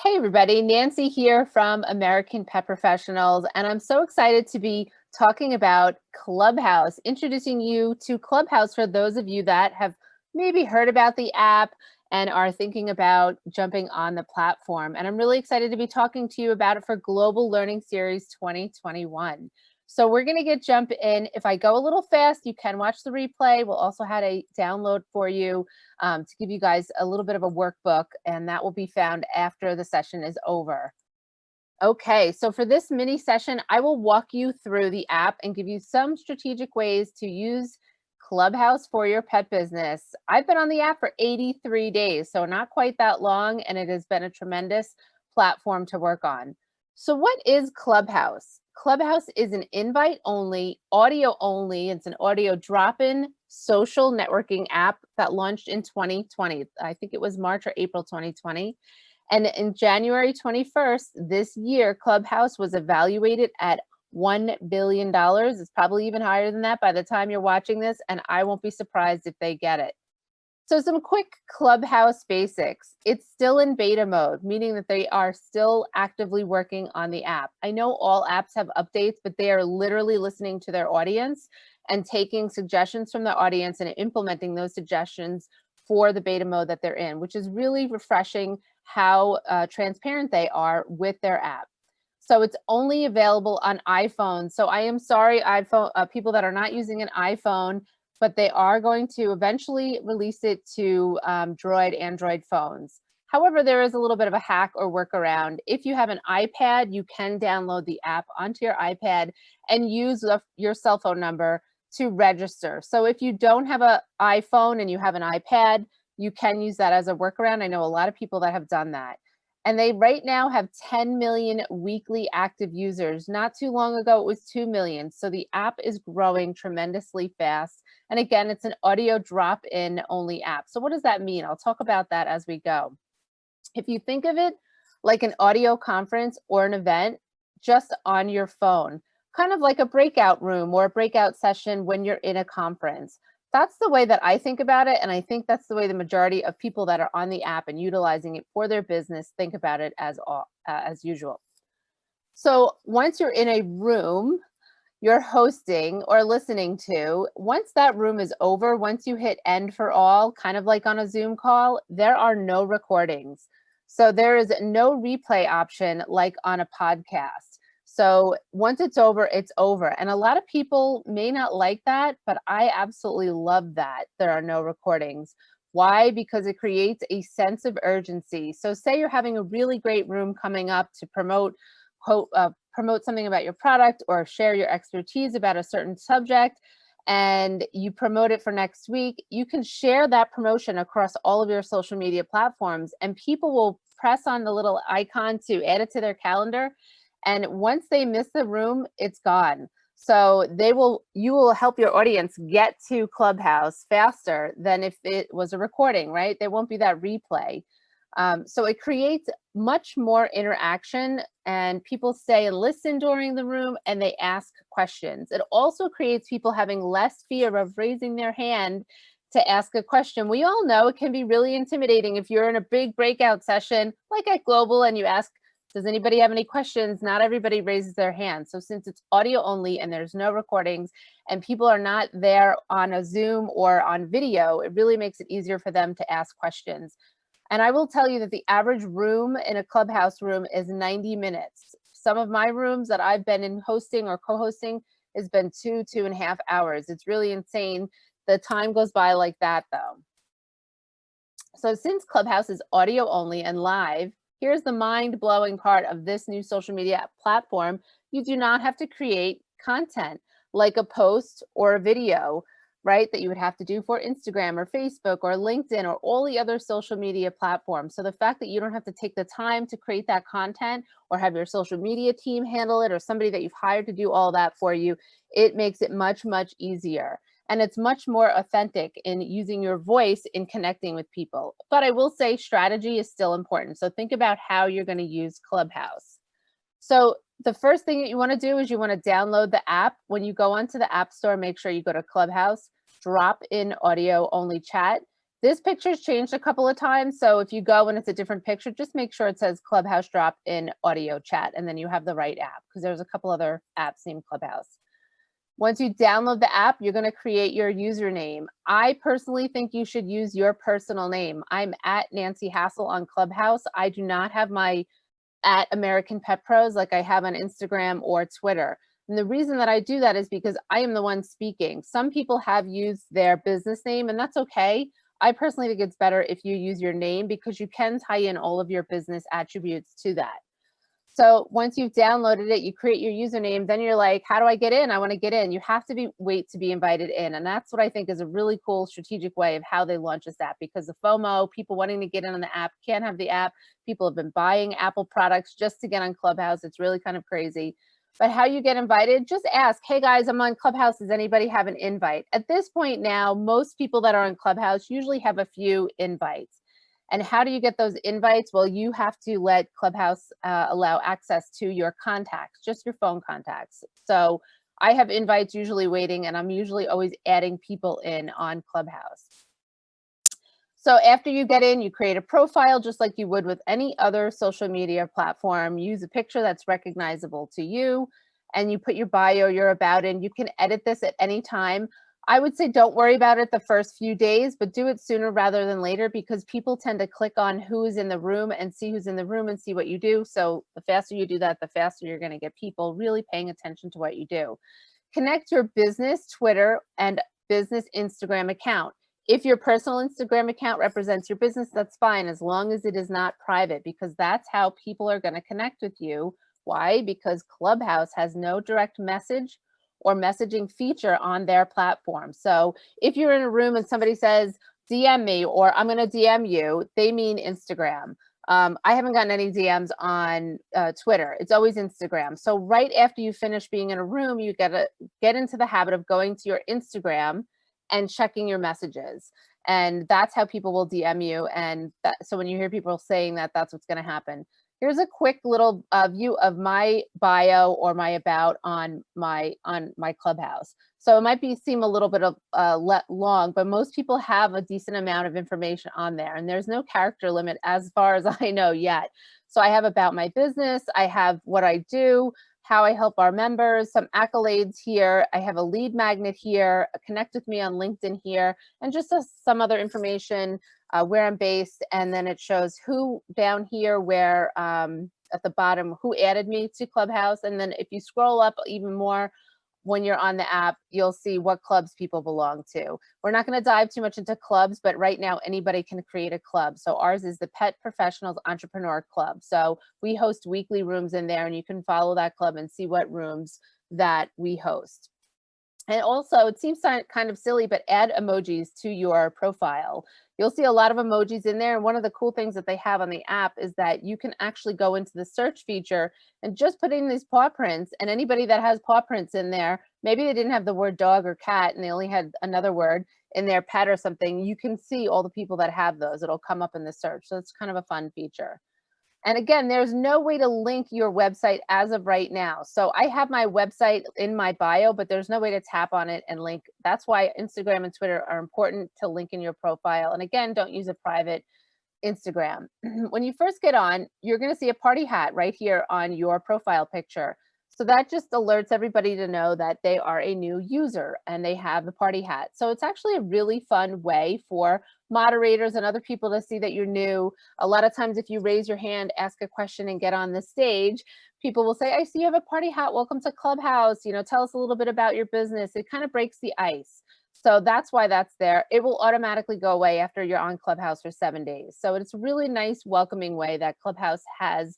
Hey everybody, Nancy here from American Pet Professionals, and I'm so excited to be talking about Clubhouse, introducing you to Clubhouse for those of you that have maybe heard about the app and are thinking about jumping on the platform. And I'm really excited to be talking to you about it for Global Learning Series 2021. So we're going to jump in. If I go a little fast, you can watch the replay. We'll also have a download for you to give you guys a little bit of a workbook, and that will be found after the session is over. Okay, so for this mini session, I will walk you through the app and give you some strategic ways to use Clubhouse for your pet business. I've been on the app for 83 days, so not quite that long, and it has been a tremendous platform to work on. So what is Clubhouse? Clubhouse is an invite only, audio only. It's an audio drop-in social networking app that launched in 2020. I think it was March or April 2020. And in January 21st, this year, Clubhouse was evaluated at $1 billion. It's probably even higher than that by the time you're watching this, and I won't be surprised if they get it. So some quick Clubhouse basics. It's still in beta mode, meaning that they are still actively working on the app. I know all apps have updates, but they are literally listening to their audience and taking suggestions from the audience and implementing those suggestions for the beta mode that they're in, which is really refreshing how transparent they are with their app. So it's only available on iPhone. So I am sorry, iPhone people that are not using an iPhone, but they are going to eventually release it to Droid Android phones. However, there is a little bit of a hack or workaround. If you have an iPad, you can download the app onto your iPad and use your cell phone number to register. So if you don't have an iPhone and you have an iPad, you can use that as a workaround. I know a lot of people that have done that. And they right now have 10 million weekly active users. Not too long ago, it was 2 million. So the app is growing tremendously fast. And again, it's an audio drop-in only app. So what does that mean? I'll talk about that as we go. If you think of it like an audio conference or an event just on your phone, kind of like a breakout room or a breakout session when you're in a conference. That's the way that I think about it, and I think that's the way the majority of people that are on the app and utilizing it for their business think about it as usual. So once you're in a room you're hosting or listening to, once that room is over, once you hit end for all, kind of like on a Zoom call, there are no recordings. So there is no replay option like on a podcast. So once it's over, it's over. And a lot of people may not like that, but I absolutely love that there are no recordings. Why? Because it creates a sense of urgency. So say you're having a really great room coming up to promote something about your product or share your expertise about a certain subject, and you promote it for next week, you can share that promotion across all of your social media platforms, and people will press on the little icon to add it to their calendar. And once they miss the room, it's gone. So you will help your audience get to Clubhouse faster than if it was a recording, right? There won't be that replay. So it creates much more interaction, and people stay and listen during the room and they ask questions. It also creates people having less fear of raising their hand to ask a question. We all know it can be really intimidating if you're in a big breakout session like at Global and you ask, does anybody have any questions? Not everybody raises their hand. So since it's audio only and there's no recordings and people are not there on a Zoom or on video, it really makes it easier for them to ask questions. And I will tell you that the average room in a Clubhouse room is 90 minutes. Some of my rooms that I've been in hosting or co-hosting has been 2.5 hours. It's really insane. The time goes by like that though. So since Clubhouse is audio only and live, here's the mind-blowing part of this new social media platform. You do not have to create content like a post or a video, right, that you would have to do for Instagram or Facebook or LinkedIn or all the other social media platforms. So the fact that you don't have to take the time to create that content or have your social media team handle it or somebody that you've hired to do all that for you, it makes it much, much easier. And it's much more authentic in using your voice in connecting with people. But I will say strategy is still important. So think about how you're going to use Clubhouse. So the first thing that you want to do is you want to download the app. When you go onto the App Store, make sure you go to Clubhouse, drop in audio only chat. This picture's changed a couple of times, so if you go and it's a different picture, just make sure it says Clubhouse drop in audio chat, and then you have the right app, because there's a couple other apps named Clubhouse. Once you download the app, you're going to create your username. I personally think you should use your personal name. I'm at Nancy Hassel on Clubhouse. I do not have my at American Pet Pros like I have on Instagram or Twitter. And the reason that I do that is because I am the one speaking. Some people have used their business name, and that's okay. I personally think it's better if you use your name, because you can tie in all of your business attributes to that. So once you've downloaded it, you create your username, then you're like, how do I get in? I want to get in. You have to wait to be invited in. And that's what I think is a really cool strategic way of how they launch this app, because the FOMO, people wanting to get in on the app, can't have the app. People have been buying Apple products just to get on Clubhouse. It's really kind of crazy. But how you get invited, just ask, hey guys, I'm on Clubhouse. Does anybody have an invite? At this point now, most people that are on Clubhouse usually have a few invites. And how do you get those invites? Well, you have to let Clubhouse allow access to your contacts, just your phone contacts. So I have invites usually waiting, and I'm usually always adding people in on Clubhouse. So after you get in, you create a profile just like you would with any other social media platform. Use a picture that's recognizable to you, and you put your bio, your about in. You can edit this at any time. I would say don't worry about it the first few days, but do it sooner rather than later, because people tend to click on who is in the room and see who's in the room and see what you do. So the faster you do that, the faster you're going to get people really paying attention to what you do. Connect your business Twitter and business Instagram account. If your personal Instagram account represents your business, that's fine, as long as it is not private, because that's how people are going to connect with you. Why? Because Clubhouse has no direct message or messaging feature on their platform. So if you're in a room and somebody says, DM me, or I'm going to DM you, they mean Instagram. I haven't gotten any DMs on Twitter. It's always Instagram. So right after you finish being in a room, you gotta get into the habit of going to your Instagram and checking your messages. And that's how people will DM you. And so when you hear people saying that, that's what's going to happen. Here's a quick little view of my bio or my about on my Clubhouse. So it might seem a little bit of long, but most people have a decent amount of information on there, and there's no character limit as far as I know yet. So I have about my business, I have what I do, how I help our members, some accolades here. I have a lead magnet here, connect with me on LinkedIn here, and just some other information, where I'm based. And then it shows who down here, where at the bottom, who added me to Clubhouse. And then if you scroll up even more, when you're on the app, you'll see what clubs people belong to. We're not going to dive too much into clubs, but right now anybody can create a club. So ours is the Pet Professionals Entrepreneur Club. So we host weekly rooms in there, and you can follow that club and see what rooms that we host. And also, it seems kind of silly, but add emojis to your profile. You'll see a lot of emojis in there. And one of the cool things that they have on the app is that you can actually go into the search feature and just put in these paw prints. And anybody that has paw prints in there, maybe they didn't have the word dog or cat and they only had another word in their pet or something, you can see all the people that have those. It'll come up in the search. So it's kind of a fun feature. And again, there's no way to link your website as of right now. So I have my website in my bio, but there's no way to tap on it and link. That's why Instagram and Twitter are important to link in your profile. And again, don't use a private Instagram. When you first get on, you're going to see a party hat right here on your profile picture. So that just alerts everybody to know that they are a new user and they have the party hat. So it's actually a really fun way for moderators and other people to see that you're new. A lot of times if you raise your hand, ask a question, and get on the stage, people will say, I see you have a party hat. Welcome to Clubhouse. You know, tell us a little bit about your business. It kind of breaks the ice. So that's why that's there. It will automatically go away after you're on Clubhouse for 7 days. So it's a really nice, welcoming way that Clubhouse has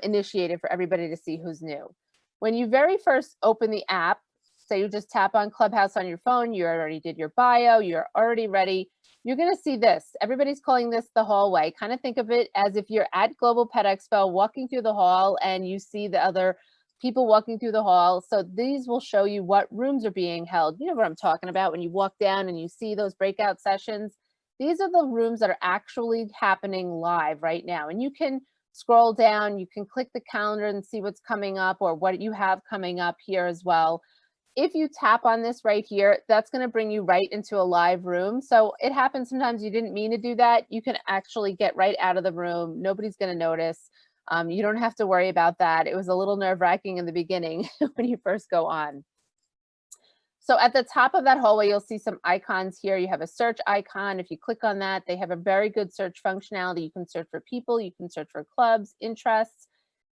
initiated for everybody to see who's new. When you very first open the app, say you just tap on Clubhouse on your phone, you already did your bio, you're already ready, you're going to see this. Everybody's calling this the hallway. Kind of think of it as if you're at Global Pet Expo walking through the hall and you see the other people walking through the hall. So these will show you what rooms are being held. You know what I'm talking about when you walk down and you see those breakout sessions. These are the rooms that are actually happening live right now. And you can scroll down, you can click the calendar and see what's coming up or what you have coming up here as well. if you tap on this right here, that's going to bring you right into a live room. So it happens sometimes you didn't mean to do that. You can actually get right out of the room. Nobody's going to notice. You don't have to worry about that. It was a little nerve-wracking in the beginning when you first go on. So at the top of that hallway, you'll see some icons here. You have a search icon. If you click on that, they have a very good search functionality. You can search for people, you can search for clubs, interests.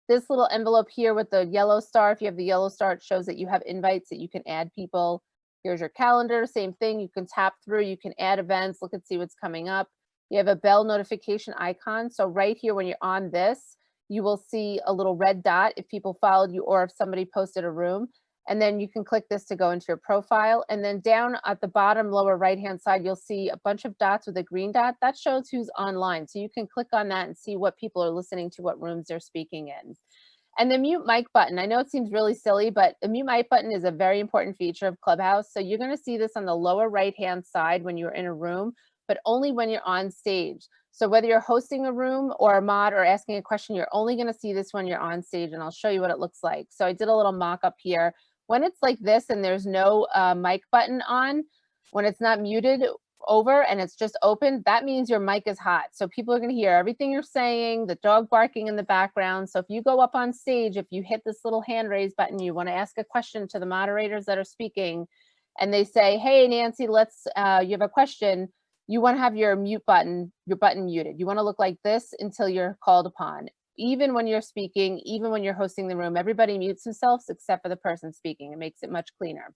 This little envelope here with the yellow star, if you have the yellow star, it shows that you have invites that you can add people. Here's your calendar, same thing. You can tap through, you can add events, look and see what's coming up. You have a bell notification icon. So right here, when you're on this, you will see a little red dot if people followed you or if somebody posted a room. And then you can click this to go into your profile. And then down at the bottom lower right-hand side, you'll see a bunch of dots with a green dot. That shows who's online. So you can click on that and see what people are listening to, what rooms they're speaking in. And the mute mic button, I know it seems really silly, but the mute mic button is a very important feature of Clubhouse. So you're going to see this on the lower right-hand side when you're in a room, but only when you're on stage. So whether you're hosting a room or a mod or asking a question, you're only going to see this when you're on stage, and I'll show you what it looks like. So I did a little mock-up here. When it's like this and there's no mic button on, when it's not muted over and it's just open, that means your mic is hot. So people are going to hear everything you're saying, the dog barking in the background. So if you go up on stage, if you hit this little hand raise button, you want to ask a question to the moderators that are speaking, and they say, hey, Nancy, you have a question. You want to have your button muted. You want to look like this until you're called upon. Even when you're speaking, even when you're hosting the room, everybody mutes themselves except for the person speaking. It makes it much cleaner.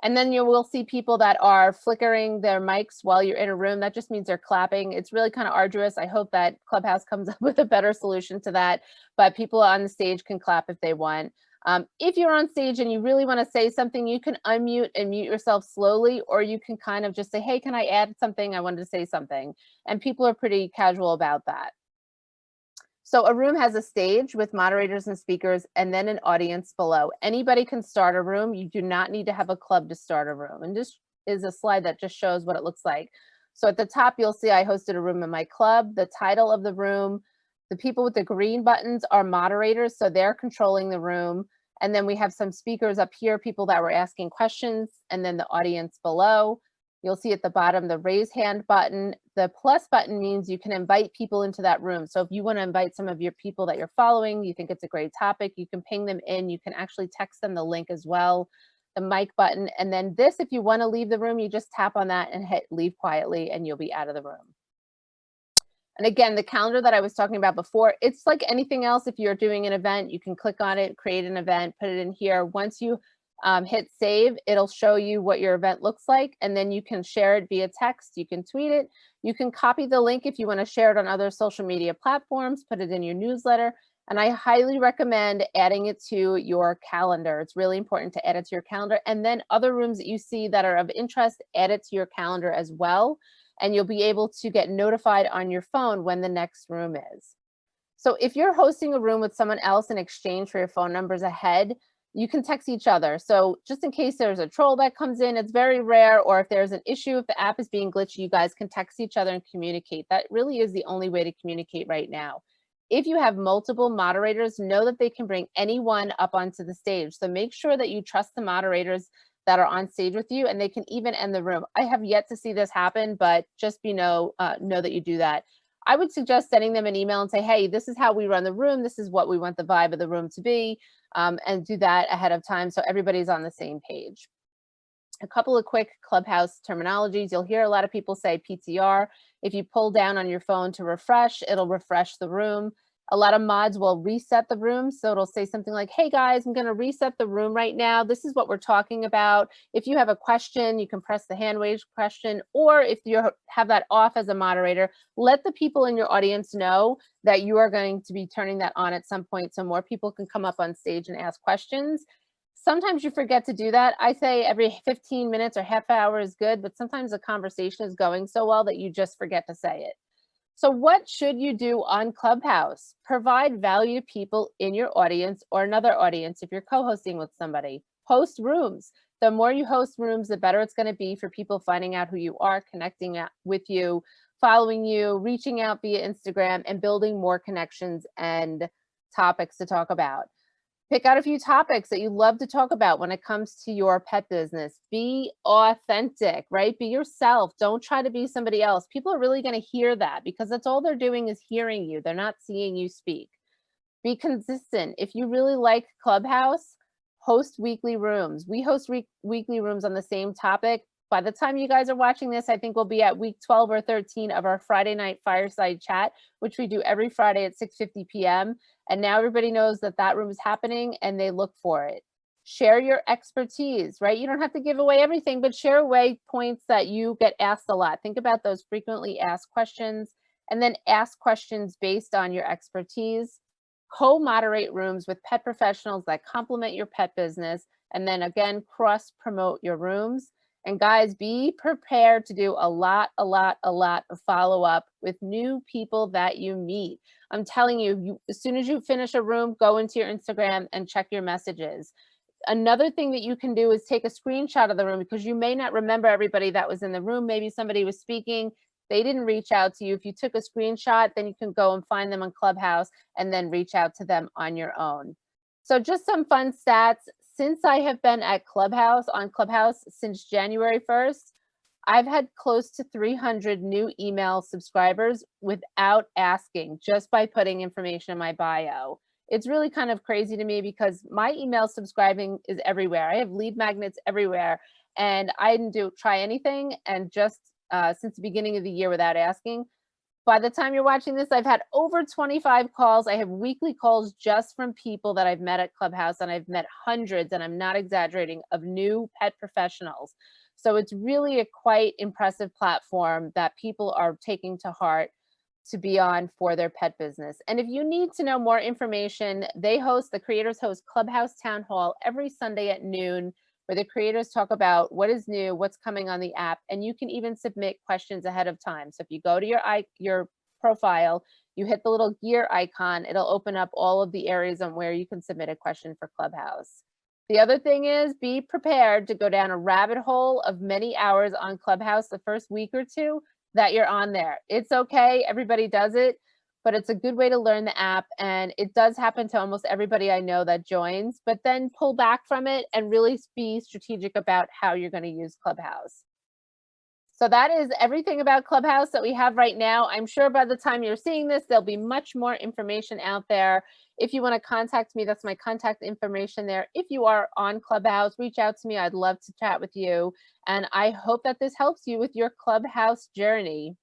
And then you will see people that are flickering their mics while you're in a room. That just means they're clapping. It's really kind of arduous. I hope that Clubhouse comes up with a better solution to that, but people on the stage can clap if they want. If you're on stage and you really want to say something, you can unmute and mute yourself slowly, or you can kind of just say, hey, can I add something? I wanted to say something. And people are pretty casual about that. So a room has a stage with moderators and speakers, and then an audience below. Anybody can start a room. You do not need to have a club to start a room. And this is a slide that just shows what it looks like. So at the top, you'll see I hosted a room in my club. The title of the room, the people with the green buttons are moderators, so they're controlling the room. And then we have some speakers up here, people that were asking questions, and then the audience below. You'll see at the bottom the raise hand button. The plus button means you can invite people into that room. So if you want to invite some of your people that you're following, you think it's a great topic, you can ping them in. You can actually text them the link as well. The mic button. And then this, if you want to leave the room, you just tap on that and hit leave quietly and you'll be out of the room. And again, the calendar that I was talking about before, it's like anything else. If you're doing an event, you can click on it, create an event, put it in here. Once you hit save, it'll show you what your event looks like, and then you can share it via text, you can tweet it, you can copy the link if you want to share it on other social media platforms, put it in your newsletter, and I highly recommend adding it to your calendar. It's really important to add it to your calendar, and then other rooms that you see that are of interest, add it to your calendar as well, and you'll be able to get notified on your phone when the next room is. So if you're hosting a room with someone else in exchange for your phone numbers ahead, you can text each other. So just in case there's a troll that comes in, it's very rare, or if there's an issue, if the app is being glitchy, you guys can text each other and communicate. That really is the only way to communicate right now. If you have multiple moderators, know that they can bring anyone up onto the stage. So make sure that you trust the moderators that are on stage with you, and they can even end the room. I have yet to see this happen, but just know that you do that. I would suggest sending them an email and say, hey, this is how we run the room. This is what we want the vibe of the room to be, and do that ahead of time so everybody's on the same page. A couple of quick Clubhouse terminologies. You'll hear a lot of people say PTR. If you pull down on your phone to refresh, it'll refresh the room. A lot of mods will reset the room. So it'll say something like, hey guys, I'm gonna reset the room right now. This is what we're talking about. If you have a question, you can press the hand raise question, or if you have that off as a moderator, let the people in your audience know that you are going to be turning that on at some point so more people can come up on stage and ask questions. Sometimes you forget to do that. I say every 15 minutes or half hour is good, but sometimes the conversation is going so well that you just forget to say it. So what should you do on Clubhouse? Provide value to people in your audience or another audience if you're co-hosting with somebody. Host rooms. The more you host rooms, the better it's going to be for people finding out who you are, connecting with you, following you, reaching out via Instagram, and building more connections and topics to talk about. Pick out a few topics that you love to talk about when it comes to your pet business. Be authentic, right? Be yourself. Don't try to be somebody else. People are really going to hear that because that's all they're doing is hearing you. They're not seeing you speak. Be consistent. If you really like Clubhouse, host weekly rooms. We host weekly rooms on the same topic. By the time you guys are watching this, I think we'll be at week 12 or 13 of our Friday night fireside chat, which we do every Friday at 6:50 p.m. And now everybody knows that that room is happening and they look for it. Share your expertise, right? You don't have to give away everything, but share away points that you get asked a lot. Think about those frequently asked questions and then ask questions based on your expertise. Co-moderate rooms with pet professionals that complement your pet business, and then again, cross promote your rooms. And guys, be prepared to do a lot of follow up with new people that you meet. I'm telling you, as soon as you finish a room, go into your Instagram and check your messages. Another thing that you can do is take a screenshot of the room because you may not remember everybody that was in the room. Maybe somebody was speaking, they didn't reach out to you. If you took a screenshot, then you can go and find them on Clubhouse and then reach out to them on your own. So just some fun stats. Since I have been at on Clubhouse since January 1st, I've had close to 300 new email subscribers without asking, just by putting information in my bio. It's really kind of crazy to me because my email subscribing is everywhere. I have lead magnets everywhere, and I didn't try anything, and just since the beginning of the year without asking. By the time you're watching this, I've had over 25 calls. I have weekly calls just from people that I've met at Clubhouse, and I've met hundreds, and I'm not exaggerating, of new pet professionals. So it's really a quite impressive platform that people are taking to heart to be on for their pet business. And if you need to know more information, the creators host Clubhouse Town Hall every Sunday at noon, where the creators talk about what is new, what's coming on the app, and you can even submit questions ahead of time. So if you go to your profile, you hit the little gear icon, it'll open up all of the areas on where you can submit a question for Clubhouse. The other thing is, be prepared to go down a rabbit hole of many hours on Clubhouse the first week or two that you're on there. It's okay, everybody does it, but it's a good way to learn the app, and it does happen to almost everybody I know that joins, but then pull back from it and really be strategic about how you're going to use Clubhouse. So that is everything about Clubhouse that we have right now. I'm sure by the time you're seeing this, there'll be much more information out there. If you want to contact me, that's my contact information there. If you are on Clubhouse, reach out to me. I'd love to chat with you. And I hope that this helps you with your Clubhouse journey.